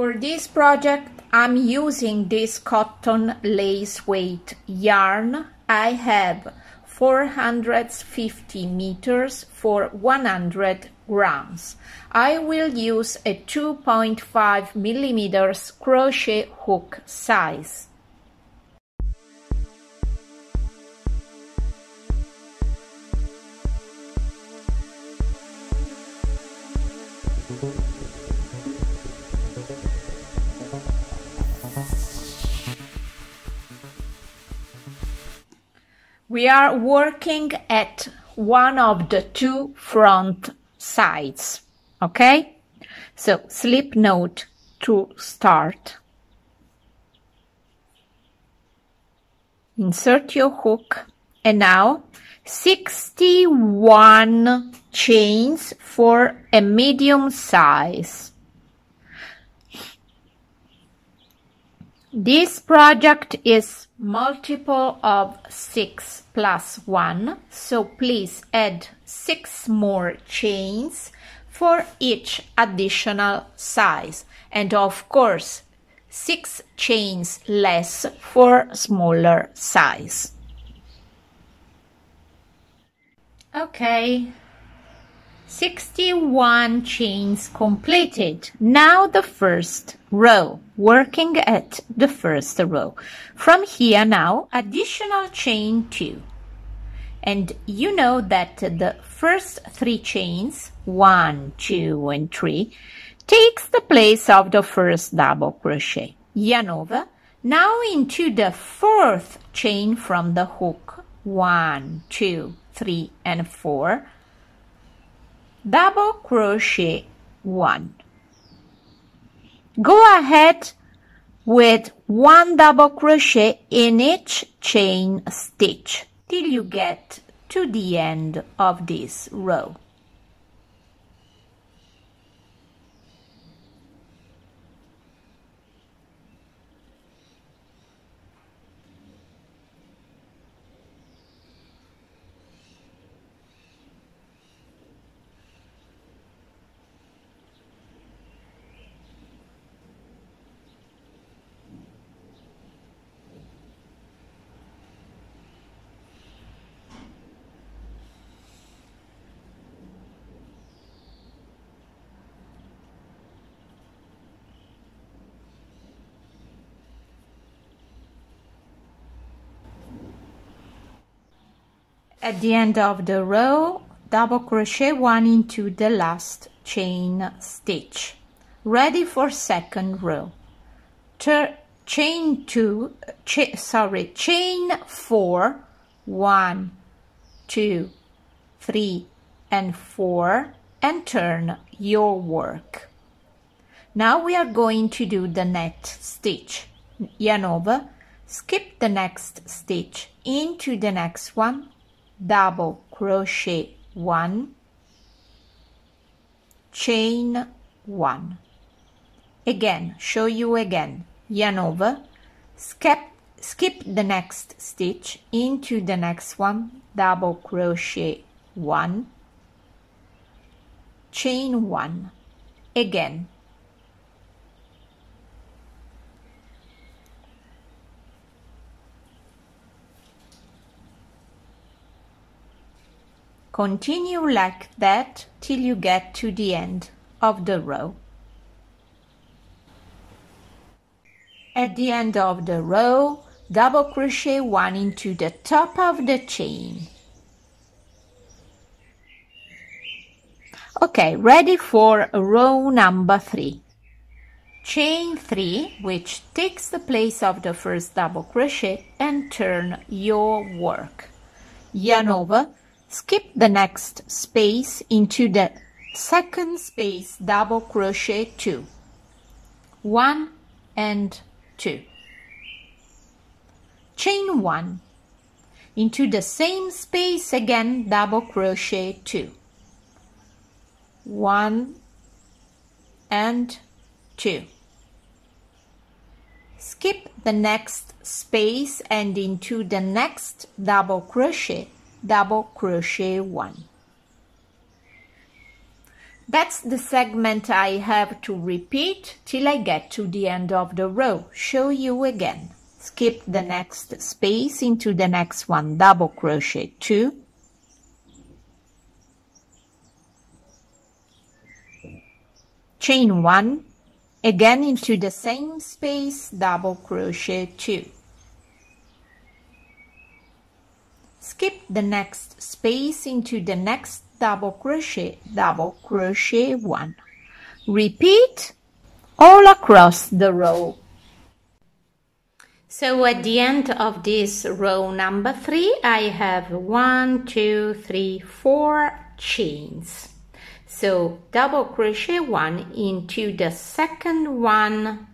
For this project, I'm using this cotton lace weight yarn. I have 450 meters for 100 grams. I will use a 2.5 millimeters crochet hook size. We are working at one of the two front sides, okay? So slip knot to start. Insert your hook and now 61 chains for a medium size. This project is multiple of 6 plus 1, so please add 6 more chains for each additional size, and of course 6 chains less for smaller size. Okay, 61 chains completed. Now the first row, working at the first row. From here now, additional chain 2. And you know that the first 3 chains, 1, 2, and 3, takes the place of the first double crochet. Yarn over. Now into the 4th chain from the hook, 1, 2, 3, and 4. Double crochet 1. Go ahead with 1 double crochet in each chain stitch till you get to the end of this row. At the end of the row, double crochet 1 into the last chain stitch. Ready for second row. Chain 4, 1, 2, 3, and 4, and turn your work. Now we are going to do the net stitch. Yarn over, skip the next stitch into the next one, double crochet 1, chain 1. Again, show you again. Yarn over, skip the next stitch into the next one, double crochet 1, chain 1. Again. Continue like that till you get to the end of the row. At the end of the row, double crochet 1 into the top of the chain. Okay, ready for row number 3. Chain 3, which takes the place of the first double crochet, and turn your work. Yarn over, skip the next space into the second space, double crochet 2, 1 and 2, chain 1, into the same space again, double crochet 2, 1 and 2, skip the next space and into the next double crochet 1. That's the segment I have to repeat till I get to the end of the row. Show you again. Skip the next space into the next one, double crochet 2, chain 1, again into the same space, double crochet 2. Skip the next space into the next double crochet 1. Repeat all across the row. So at the end of this row number 3, I have 1, 2, 3, 4 chains. So double crochet 1 into the second one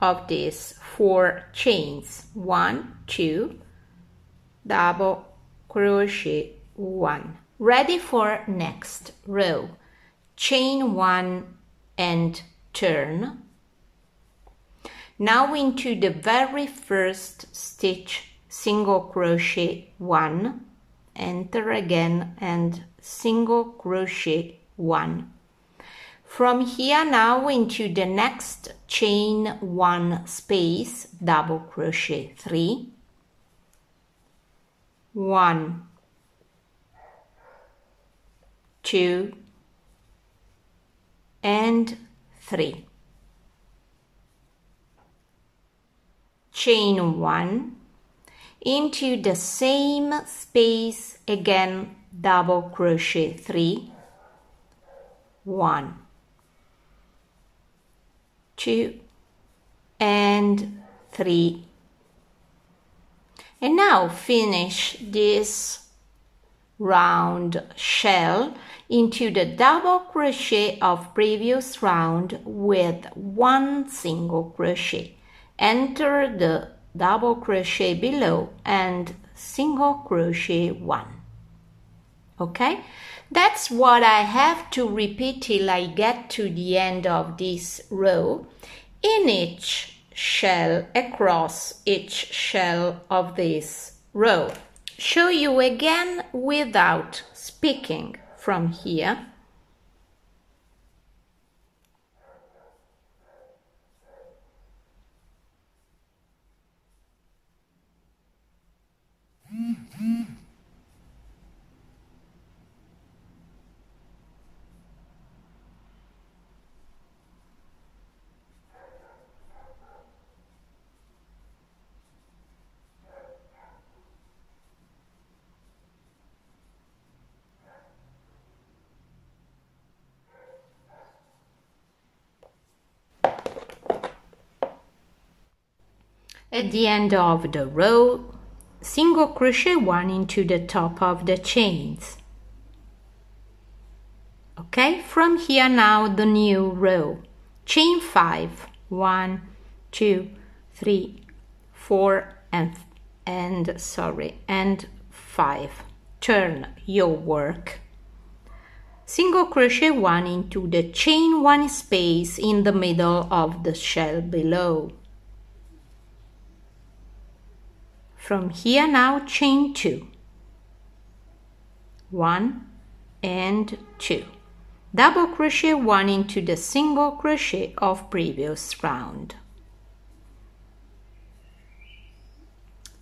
of these 4 chains. 1, 2, double crochet 1. Ready for next row. Chain 1 and turn. Now into the very first stitch, single crochet 1, enter again and single crochet 1. From here now into the next chain 1 space, double crochet 3, 1, 2 and 3. Chain 1 into the same space again, double crochet 3, 1, 2 and 3. And now finish this round shell into the double crochet of previous round with 1 single crochet. Enter the double crochet below and single crochet 1. Okay, that's what I have to repeat till I get to the end of this row in each shell, across each shell of this row. Show you again without speaking from here. At the end of the row, single crochet 1 into the top of the chains. Okay, from here now the new row. Chain 5, 1, 2, 3, 4 and 5. Turn your work. Single crochet 1 into the chain 1 space in the middle of the shell below. From here now chain 2, 1 and 2, double crochet 1 into the single crochet of previous round.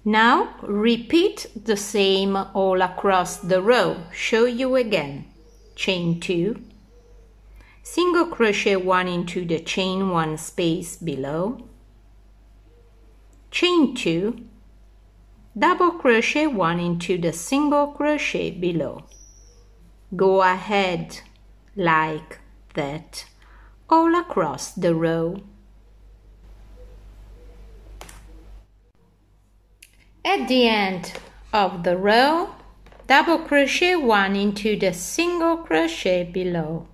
Now repeat the same all across the row. Show you again. Chain 2, single crochet 1 into the chain 1 space below, chain 2, double crochet 1 into the single crochet below. Go ahead like that all across the row. At the end of the row, double crochet 1 into the single crochet below.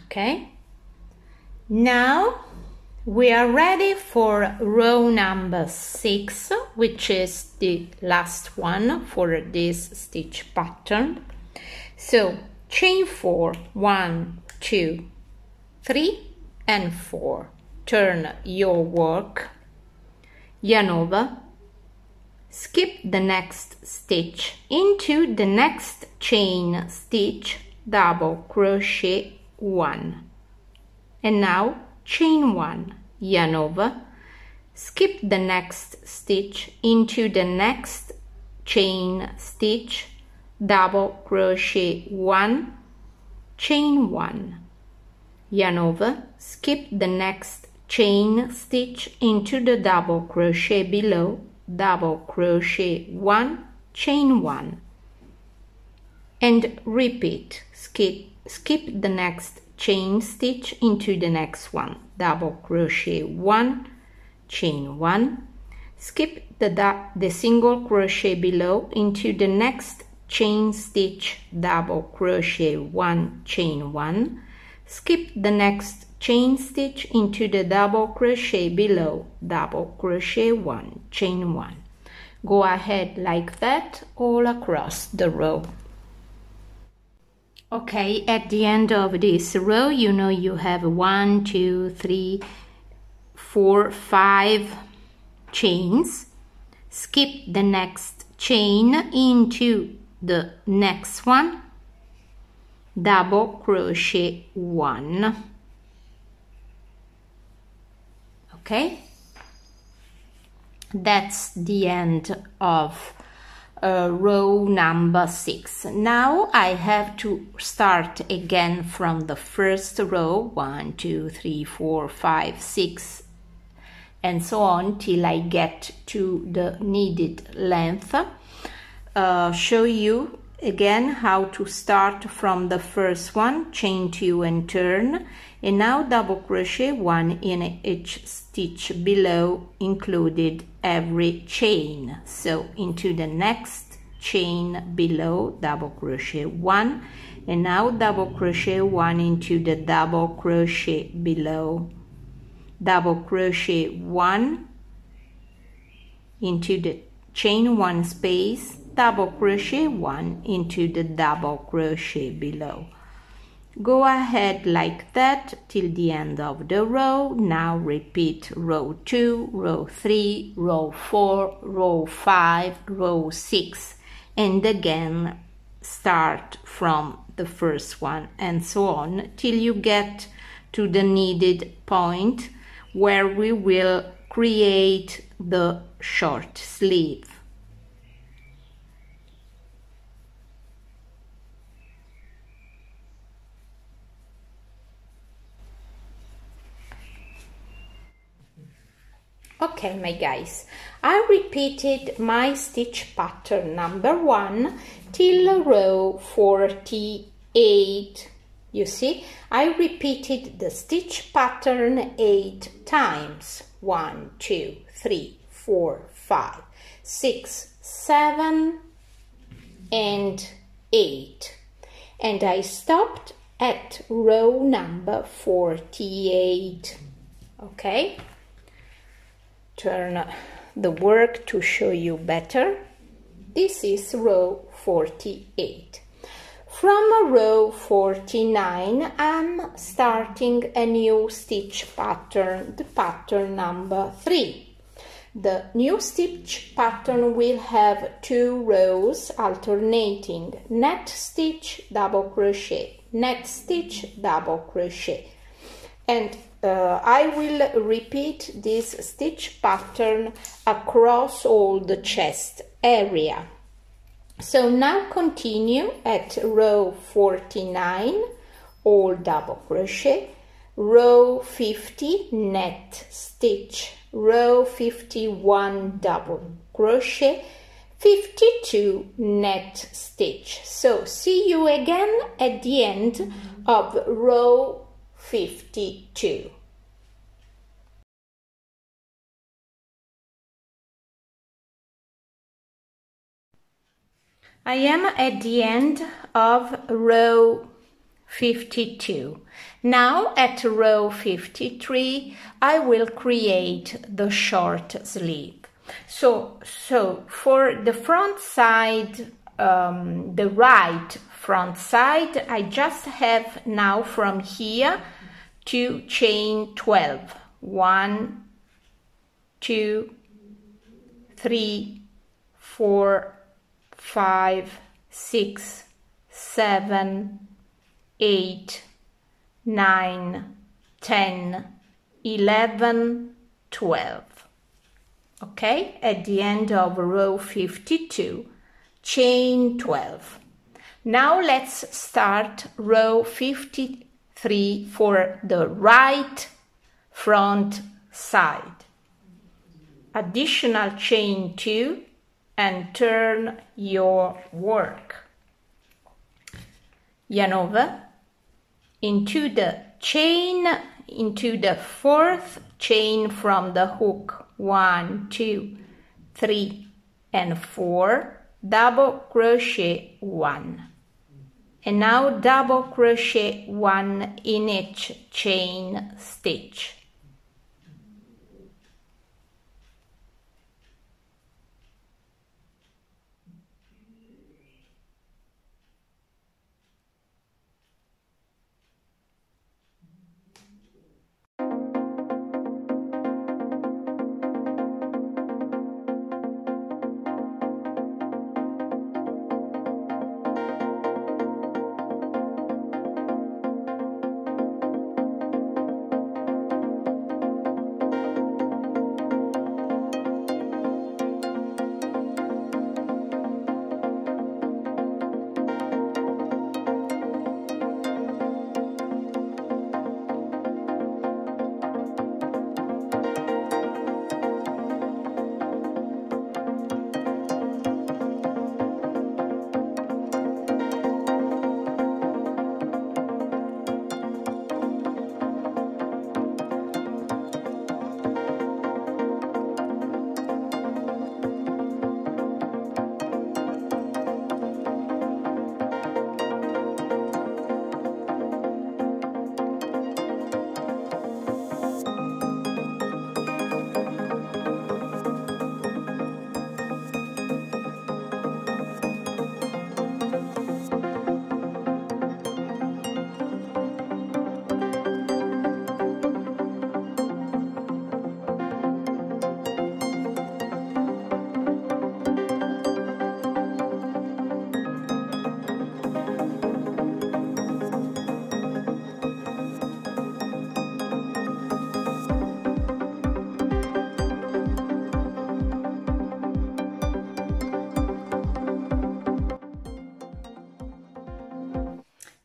Okay, now we are ready for row number 6, which is the last one for this stitch pattern. So chain 4, 1, 2, 3 and 4. Turn your work yarn over, skip the next stitch into the next chain stitch, double crochet 1, and now chain 1, yarn over, skip the next stitch into the next chain stitch, double crochet 1, chain 1, yarn over, skip the next chain stitch into the double crochet below, double crochet 1, chain 1, and repeat. Skip the next chain stitch into the next one, double crochet 1, chain 1, skip the single crochet below into the next chain stitch, double crochet 1, chain 1, skip the next chain stitch into the double crochet below, double crochet 1, chain 1. Go ahead like that all across the row. Okay, at the end of this row, you know you have 1, 2, 3, 4, 5 chains. Skip the next chain into the next one, double crochet 1. Okay, that's the end of row number 6. Now I have to start again from the first row, 1, 2, 3, 4, 5, 6, and so on till I get to the needed length. Show you again how to start from the first one, chain 2 and turn, and now double crochet 1 in each stitch below, included every chain. So into the next chain below, double crochet 1, and now double crochet 1 into the double crochet below, double crochet 1 into the chain 1 space, double crochet 1 into the double crochet below. Go ahead like that till the end of the row. Now repeat row 2, row 3, row 4, row 5, row 6, and again start from the first one, and so on till you get to the needed point where we will create the short sleeve. Okay, my guys, I repeated my stitch pattern number 1 till row 48. You see, I repeated the stitch pattern 8 times. 1, 2, 3, 4, 5, 6, 7, and 8. And I stopped at row number 48. Okay? Turn the work to show you better. This is row 48. From row 49, I'm starting a new stitch pattern, the pattern number 3. The new stitch pattern will have 2 rows alternating, net stitch, double crochet, net stitch, double crochet. And I will repeat this stitch pattern across all the chest area. So now continue at row 49, all double crochet, row 50 net stitch, row 51 double crochet, 52 net stitch. So see you again at the end of row 52. I am at the end of row 52. Now at row 53 I will create the short sleeve. So for the front side, the right front side, I just have now from here to chain 12. 1, 2, 3, 4, 5, 6, 7, 8, 9, 10, 11, 12. Okay, at the end of row 52, chain 12. Now let's start row 53 for the right front side. Additional chain 2 and turn your work. Yarn over into the chain, into the fourth chain from the hook. 1, 2, 3, and 4, double crochet 1. And now double crochet 1 in each chain stitch.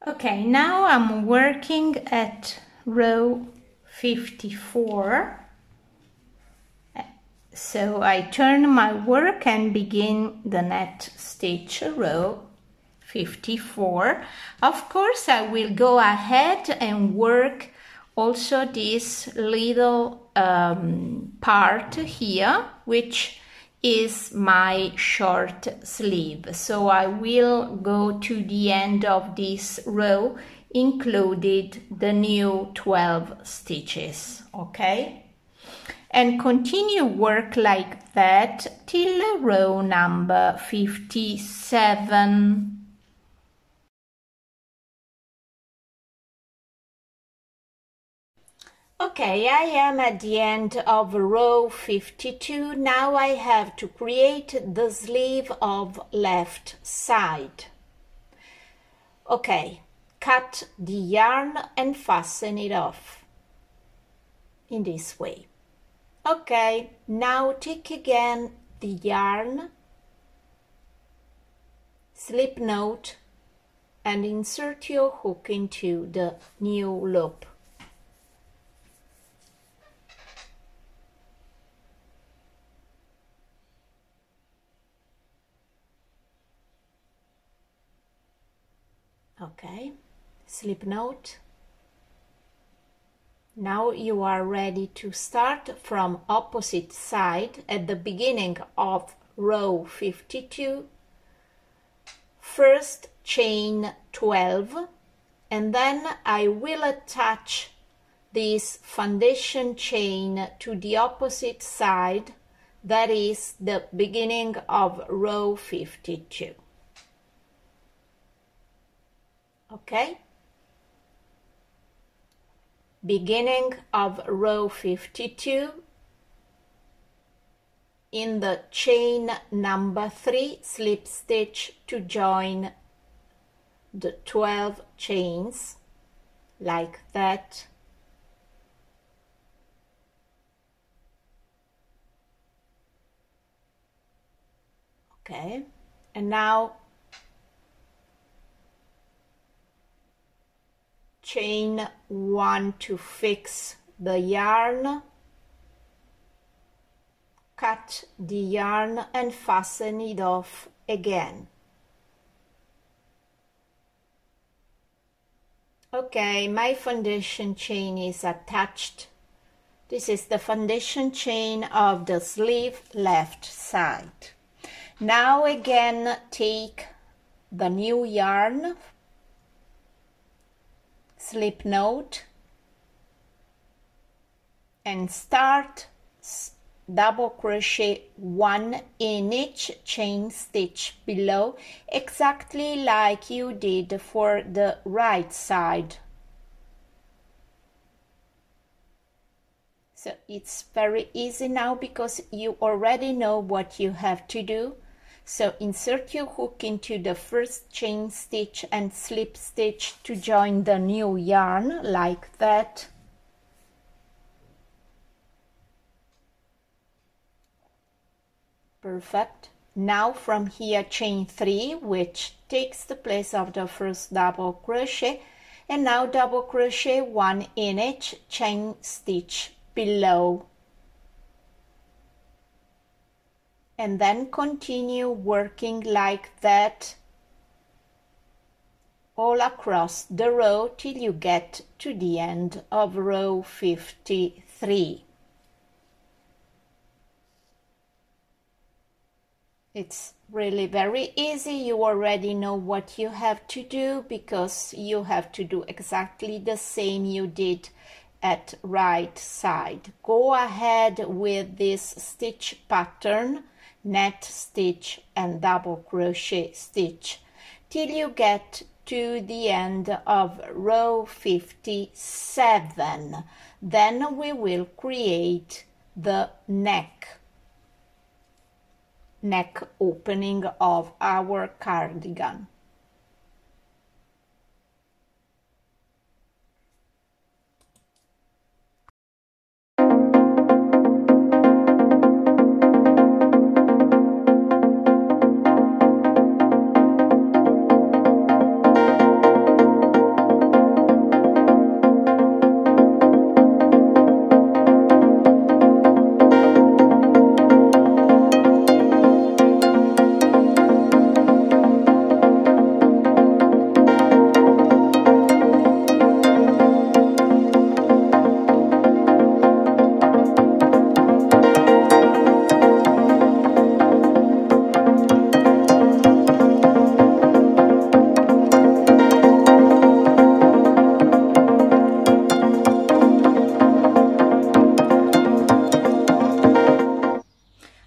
Okay, now I'm working at row 54. So I turn my work and begin the net stitch row 54. Of course, I will go ahead and work also this little part here, which is my short sleeve. So I will go to the end of this row, included the new 12 stitches, okay? And continue work like that till row number 57. Okay, I am at the end of row 52. Now I have to create the sleeve of left side. Okay, cut the yarn and fasten it off in this way. Okay, now take again the yarn, slip knot, and insert your hook into the new loop. Okay, slip knot. Now you are ready to start from opposite side at the beginning of row 52. First chain 12, and then I will attach this foundation chain to the opposite side, that is the beginning of row 52. Okay, beginning of row 52, in the chain number 3 slip stitch to join the 12 chains, like that. Okay, and now chain 1 to fix the yarn, cut the yarn and fasten it off again. Okay, my foundation chain is attached. This is the foundation chain of the sleeve left side. Now again, take the new yarn, slip knot, and start double crochet 1 in each chain stitch below, exactly like you did for the right side. So it's very easy now because you already know what you have to do. So insert your hook into the first chain stitch and slip stitch to join the new yarn, like that. Perfect. Now from here chain 3, which takes the place of the first double crochet, and now double crochet 1 in each chain stitch below, and then continue working like that all across the row till you get to the end of row 53. It's really very easy. You already know what you have to do because you have to do exactly the same you did at right side. Go ahead with this stitch pattern, net stitch and double crochet stitch, till you get to the end of row 57. Then we will create the neck opening of our cardigan.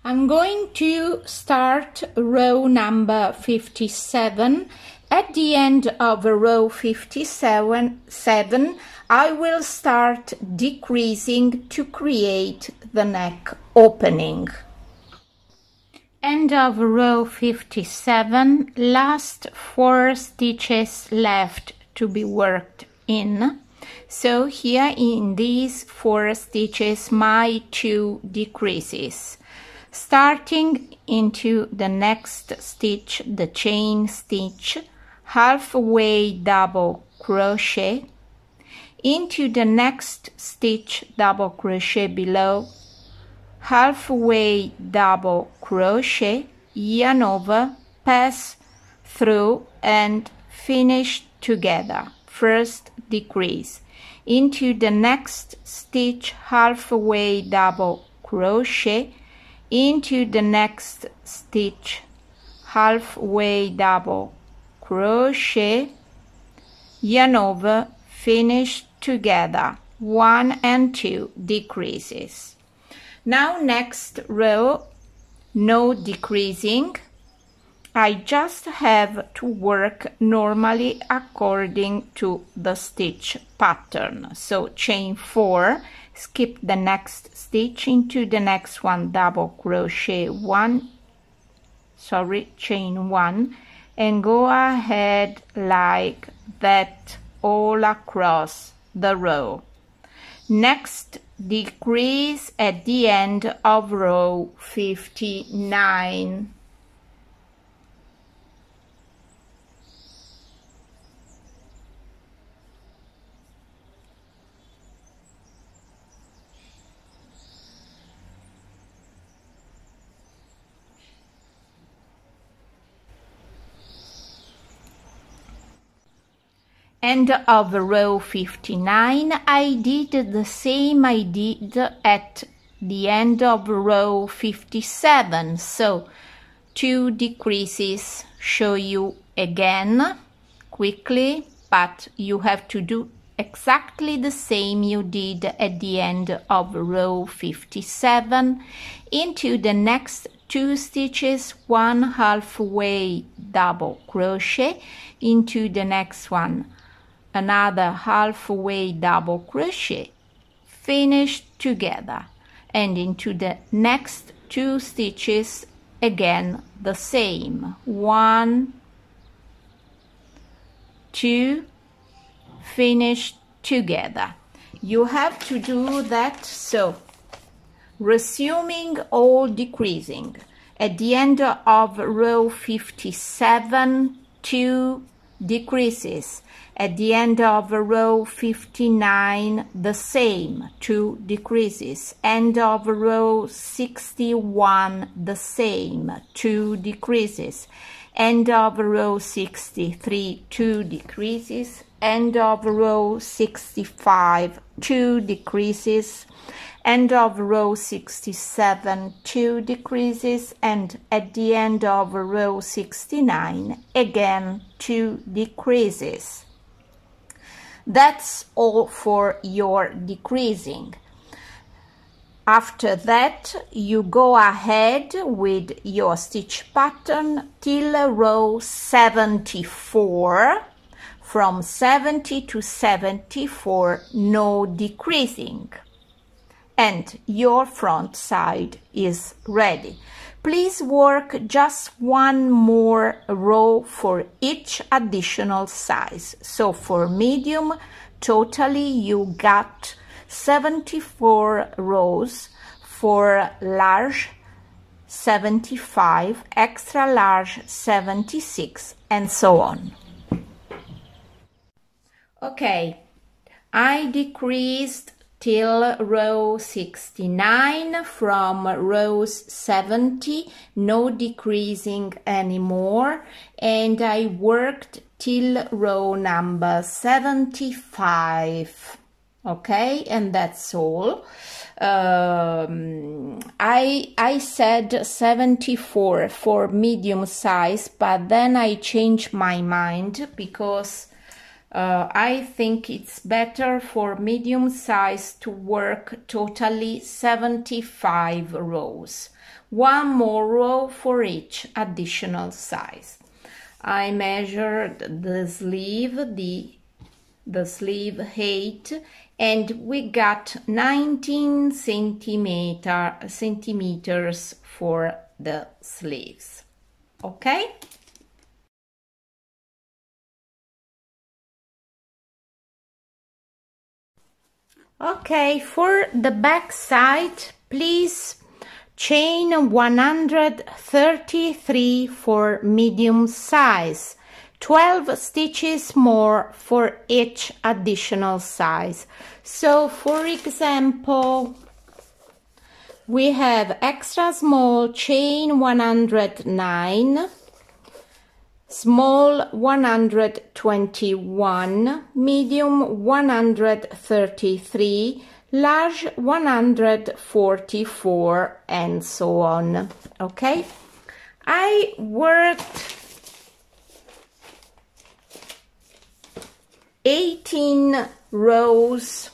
I'm going to start row number 57. At the end of row 57, I will start decreasing to create the neck opening. End of row 57, last 4 stitches left to be worked in. So here in these 4 stitches, my 2 decreases. Starting into the next stitch, the chain stitch, halfway double crochet, into the next stitch double crochet below, halfway double crochet, yarn over, pass through and finish together. First decrease, into the next stitch, halfway double crochet, into the next stitch, halfway double crochet, yarn over, finish together. 1 and 2 decreases. Now next row, no decreasing. I just have to work normally according to the stitch pattern. So chain 4, skip the next stitch, into the next one double crochet chain 1, and go ahead like that all across the row. Next, decrease at the end of row 59. End of row 59, I did the same I did at the end of row 57, so 2 decreases. Show you again quickly, but you have to do exactly the same you did at the end of row 57. Into the next 2 stitches, 1 halfway double crochet, into the next one another halfway double crochet, finish together, and into the next 2 stitches again the same, 1, 2, finish together. You have to do that, so resuming all decreasing. At the end of row 57, 2 decreases. At the end of row 59, the same, 2 decreases. End of row 61, the same, 2 decreases. End of row 63, 2 decreases. End of row 65, 2 decreases. End of row 67, 2 decreases, and at the end of row 69, again 2 decreases. That's all for your decreasing. After that, you go ahead with your stitch pattern till row 74. From 70 to 74, no decreasing. And your front side is ready. Please work just 1 more row for each additional size. So for medium, totally you got 74 rows. For large, 75, extra large, 76, and so on. Okay, I decreased till row 69. From rows 70, no decreasing anymore, and I worked till row number 75. Okay, and that's all. I said 74 for medium size, but then I changed my mind because I think it's better for medium size to work totally 75 rows. 1 more row for each additional size. I measured the sleeve, the sleeve height, and we got 19 centimeters for the sleeves. Okay? Okay, for the back side, please chain 133 for medium size, 12 stitches more for each additional size. So for example, we have extra small chain 109, small 121, medium 133, large 144, and so on. Okay, I worked 18 rows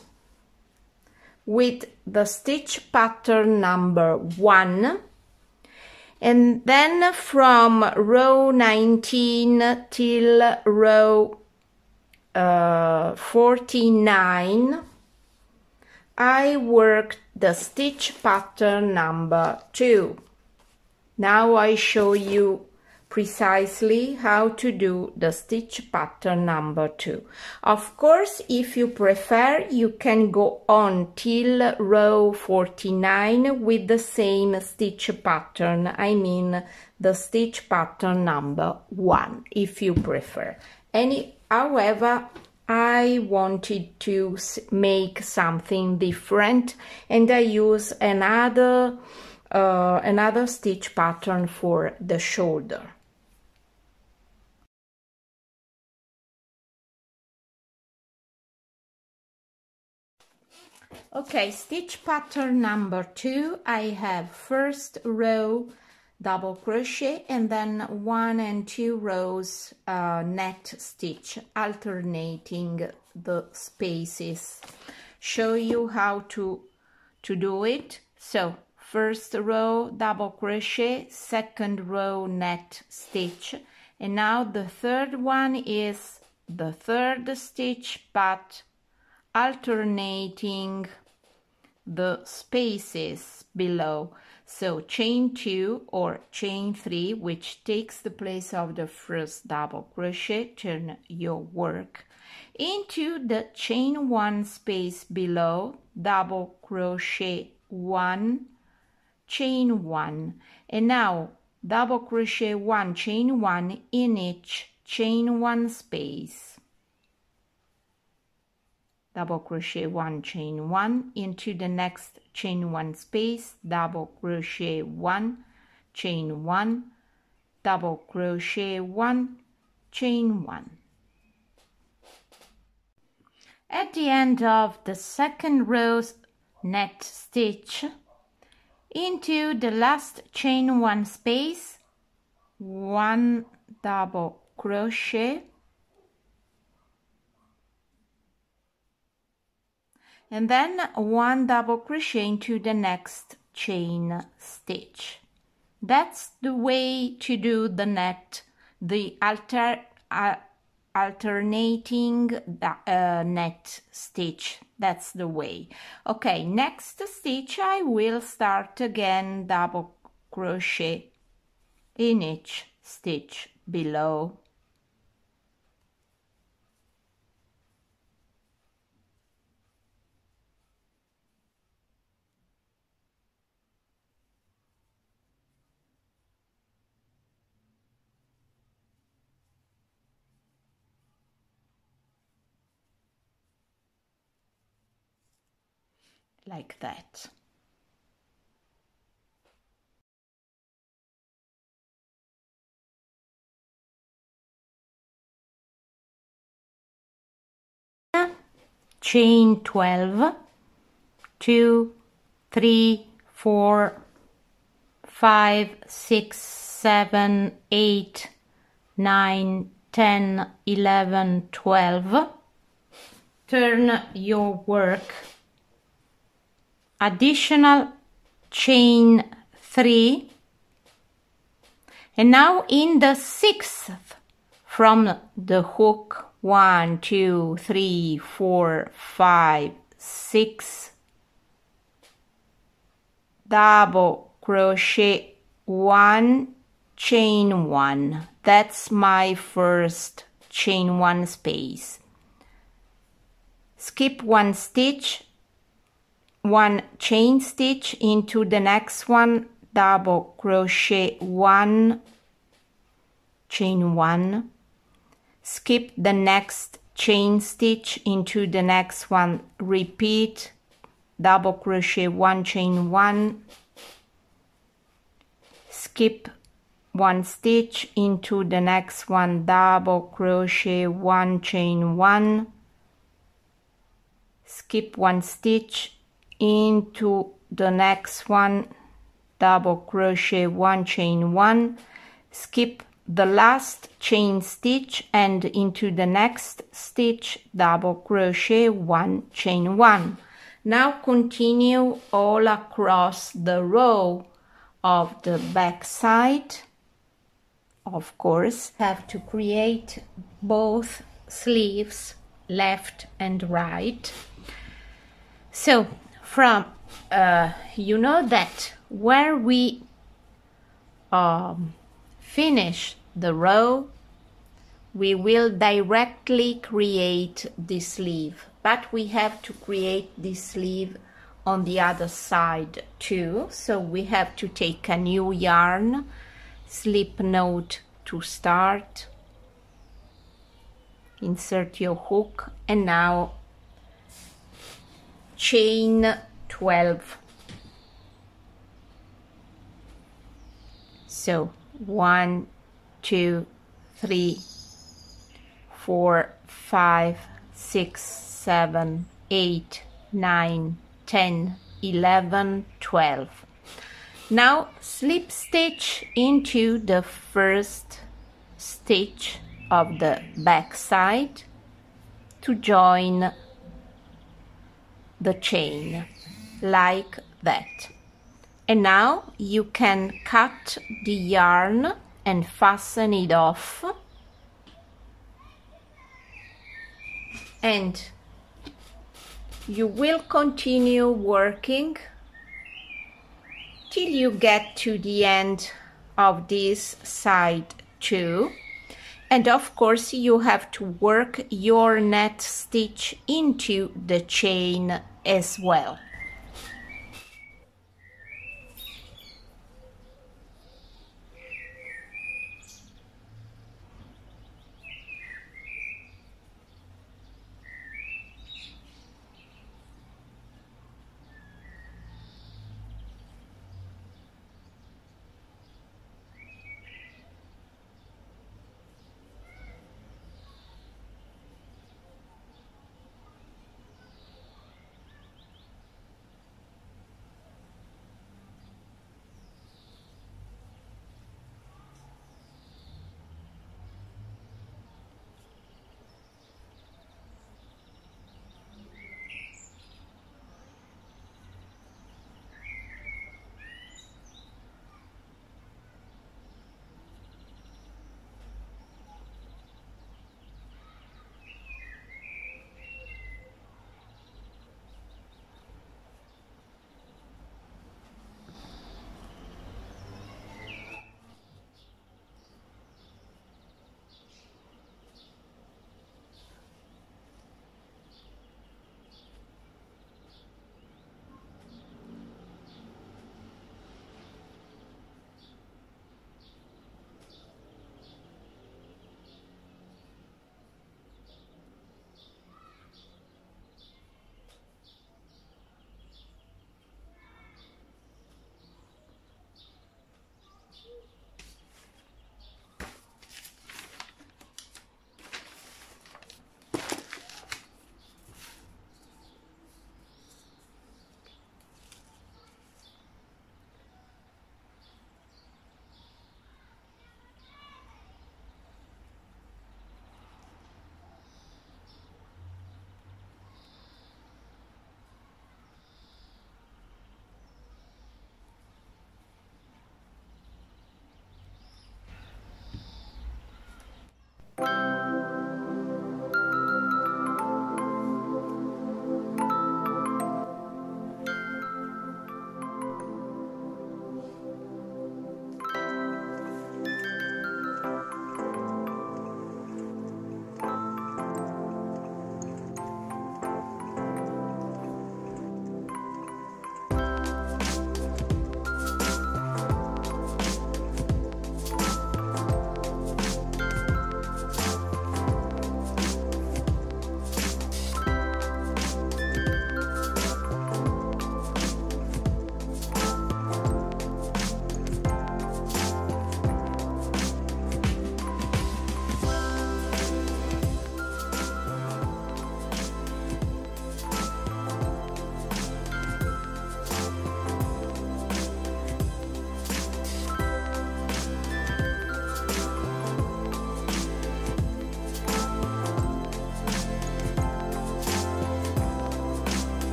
with the stitch pattern number 1, and then from row 19 till row 49 I worked the stitch pattern number 2. Now I show you precisely how to do the stitch pattern number 2. Of course, if you prefer, you can go on till row 49 with the same stitch pattern. I mean the stitch pattern number 1, if you prefer. However, I wanted to make something different, and I use another stitch pattern for the shoulder. Okay, stitch pattern number 2, I have first row double crochet and then 1 and 2 rows net stitch, alternating the spaces. Show you how to do it. So first row double crochet, second row net stitch, and now the third one is the third stitch but alternating the spaces below. So chain 2 or chain 3, which takes the place of the first double crochet, turn your work into the chain 1 space below, double crochet 1, chain 1, and now double crochet 1, chain 1 in each chain 1 space. Double crochet 1, chain 1 into the next chain 1 space, double crochet 1, chain 1, double crochet 1, chain 1. At the end of the second row's net stitch, into the last chain 1 space, 1 double crochet, and then 1 double crochet into the next chain stitch. That's the way to do the net, the alternating net stitch. That's the way. Okay, next stitch I will start again double crochet in each stitch below. Like that. Chain 12, 2, 3, 4, 5, 6, 7, 8, 9, 10, 11, 12. Turn your work. Additional chain 3, and now in the 6th from the hook, 1, 2, 3, 4, 5, 6, double crochet 1, chain 1. That's my first chain 1 space. Skip 1 stitch, 1 chain stitch into the next one, double crochet 1, chain 1, skip the next chain stitch into the next one, repeat, double crochet 1, chain 1, skip 1 stitch into the next one, double crochet 1, chain 1, skip 1 stitch into the next one, double crochet 1, chain 1, skip the last chain stitch and into the next stitch, double crochet 1, chain 1. Now continue all across the row of the back side. Of course, have to create both sleeves, left and right. So from you know that where we finish the row, we will directly create the sleeve, but we have to create the sleeve on the other side too. So we have to take a new yarn, slip knot to start, insert your hook, and now chain 12. So 1, 2, 3, 4, 5, 6, 7, 8, 9, 10, 11, 12. Now slip stitch into the first stitch of the back side to join the chain like that. And now you can cut the yarn and fasten it off, and you will continue working till you get to the end of this side too. And of course you have to work your net stitch into the chain as well.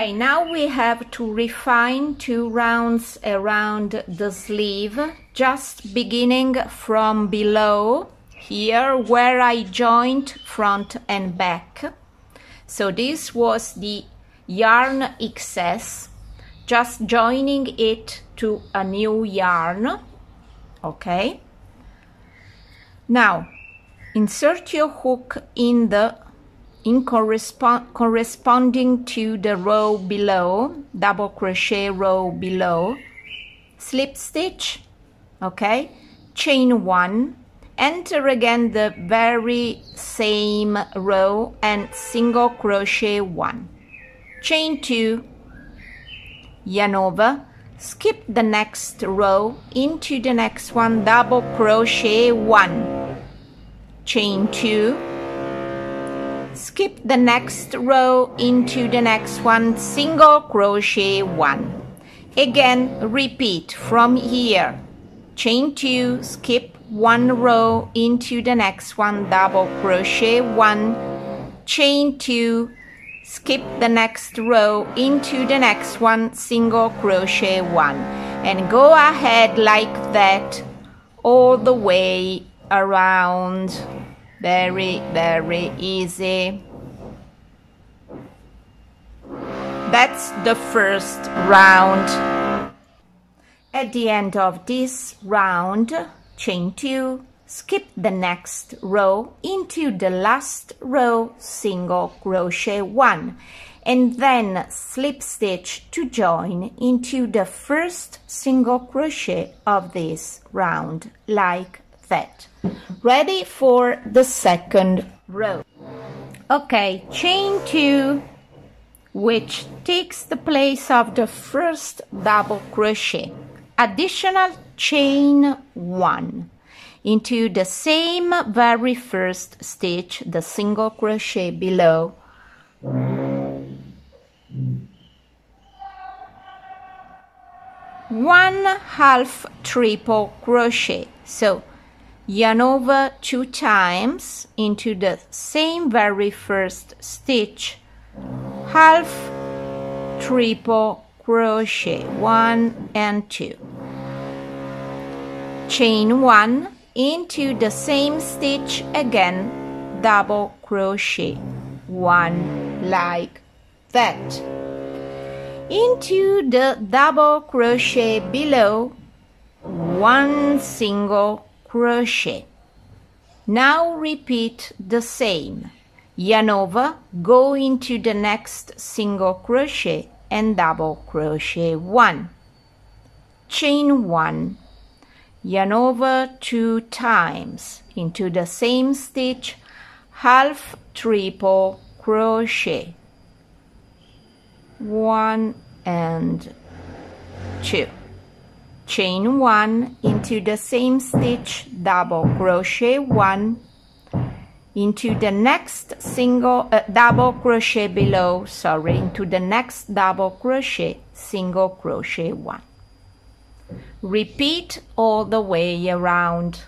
Okay, now we have to refine 2 rounds around the sleeve, just beginning from below here where I joined front and back. So this was the yarn excess, just joining it to a new yarn. Okay, now insert your hook in corresponding to the row below, double crochet row below, slip stitch, okay, chain 1, enter again the very same row and single crochet 1, chain 2, yarn over, skip the next row into the next one, double crochet 1, chain 2, skip the next row into the next one, single crochet 1. Again, repeat from here, chain 2, skip 1 row into the next one, double crochet 1, chain 2, skip the next row into the next one, single crochet 1, and go ahead like that all the way around. Very, very easy. That's the first round. At the end of this round, chain 2, skip the next row into the last row, single crochet 1, and then slip stitch to join into the first single crochet of this round, like that. Ready for the second row. Okay, chain 2, which takes the place of the first double crochet, additional chain 1 into the same very first stitch, the single crochet below, one half triple crochet. So yarn over 2 times into the same very first stitch, half triple crochet, 1 and 2, chain 1 into the same stitch again, double crochet 1, like that, into the double crochet below, 1 single crochet. Now repeat the same, yarn over, go into the next single crochet and double crochet 1, chain 1, yarn over 2 times into the same stitch, half triple crochet, 1 and 2, chain 1 into the same stitch, double crochet 1, into the next single double crochet below, into the next double crochet, single crochet 1. Repeat all the way around.